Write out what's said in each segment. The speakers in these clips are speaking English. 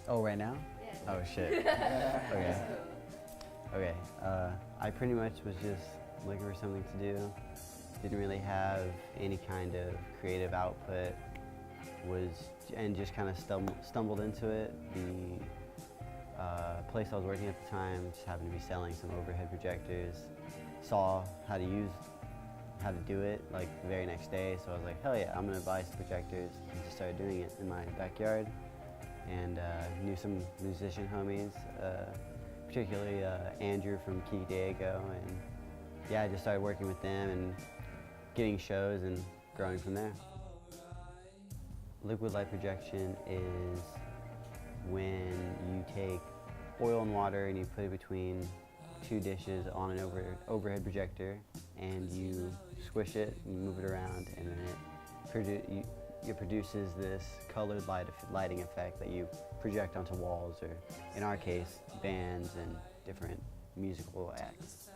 Oh, right now? Yeah. Oh, shit. Okay. Okay. I pretty much was just looking for something to do. Didn't really have any kind of creative output. And just kind of stumbled into it. The place I was working at the time just happened to be selling some overhead projectors. Saw how to do it like the very next day, so I was like, hell yeah, I'm gonna buy some projectors, and just started doing it in my backyard. And knew some musician homies, particularly Andrew from Key Diego, and yeah, I just started working with them and getting shows and growing from there. Liquid light projection is when you take oil and water and you put it between two dishes on an overhead projector, and you squish it and move it around, and then it produces this colored lighting effect that you project onto walls, or in our case, bands and different musical acts.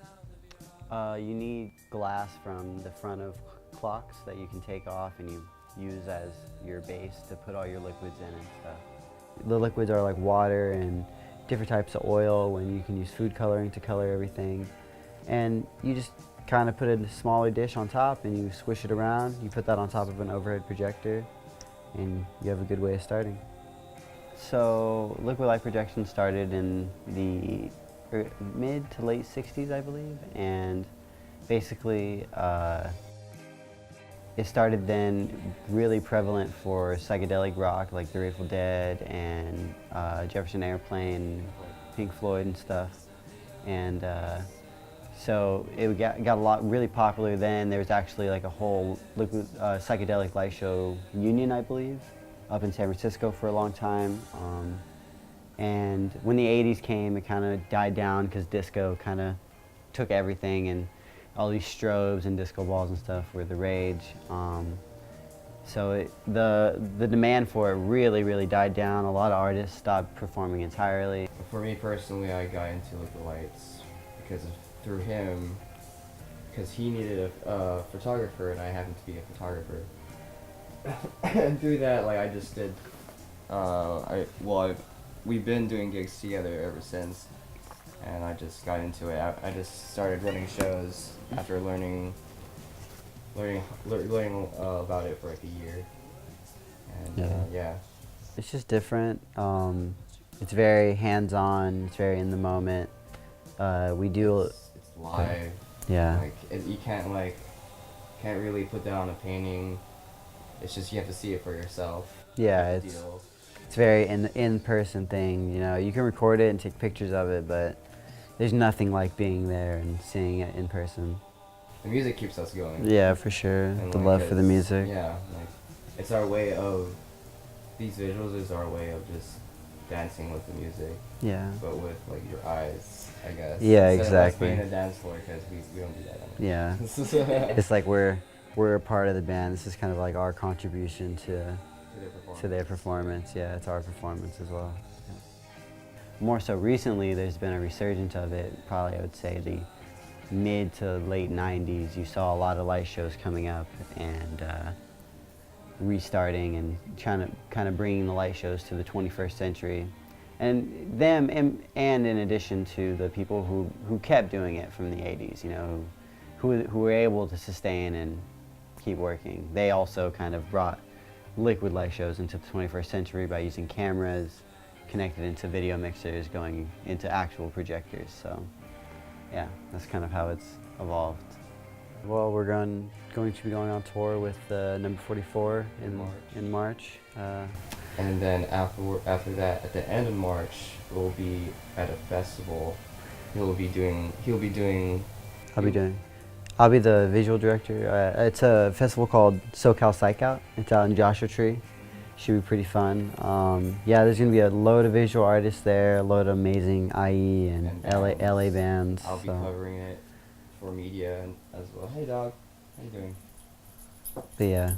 You need glass from the front of clocks that you can take off and you use as your base to put all your liquids in and stuff. The liquids are like water and different types of oil, when you can use food coloring to color everything. And you just kind of put a smaller dish on top and you swish it around. You put that on top of an overhead projector and you have a good way of starting. So liquid light projection started in the mid to late 60s, I believe, and basically it started then really prevalent for psychedelic rock like the Grateful Dead and Jefferson Airplane, Pink Floyd and stuff. And so it got a lot really popular then. There was actually like a whole liquid, psychedelic light show, Union, I believe, up in San Francisco for a long time. And when the 80s came, it kind of died down because disco kind of took everything, and all these strobes and disco balls and stuff were the rage. So the demand for it really died down. A lot of artists stopped performing entirely. For me personally, I got into liquid lights through him, because he needed a photographer and I happened to be a photographer. And through that, like, I just did, we've been doing gigs together ever since, and I just got into it. I just started running shows after learning about it for like a year. And yeah. It's just different. It's very hands-on. It's very in the moment. We do. It's live. Yeah. Like you can't really put down a painting. It's just you have to see it for yourself. Yeah, it's very in-person thing. You know, you can record it and take pictures of it, but there's nothing like being there and seeing it in person. The music keeps us going. Yeah, for sure. And the love for the music. Yeah, like it's our way of, these visuals is our way of just dancing with the music. Yeah. But with like your eyes, I guess. Yeah, Instead exactly. of us playing a dance floor, because we don't do that anymore. Yeah. It's like we're a part of the band. This is kind of like our contribution to their performance. Yeah, it's our performance as well. Yeah. More so recently, there's been a resurgence of it. Probably I would say the mid to late 90s, you saw a lot of light shows coming up and restarting and kind of bringing the light shows to the 21st century. And them, and in addition to the people who kept doing it from the 80s, you know, who were able to sustain and keep working. They also kind of brought liquid light shows into the 21st century by using cameras connected into video mixers going into actual projectors. So yeah, that's kind of how it's evolved. Well, we're going to be going on tour with number 44 in March. And then after that, at the end of March, we'll be at a festival. I'll be the visual director. It's a festival called SoCal Psych Out. It's out in Joshua Tree. Should be pretty fun. Yeah, there's gonna be a load of visual artists there, a load of amazing IE and LA bands. I'll be covering it for media as well. Hey dog, how you doing? But yeah,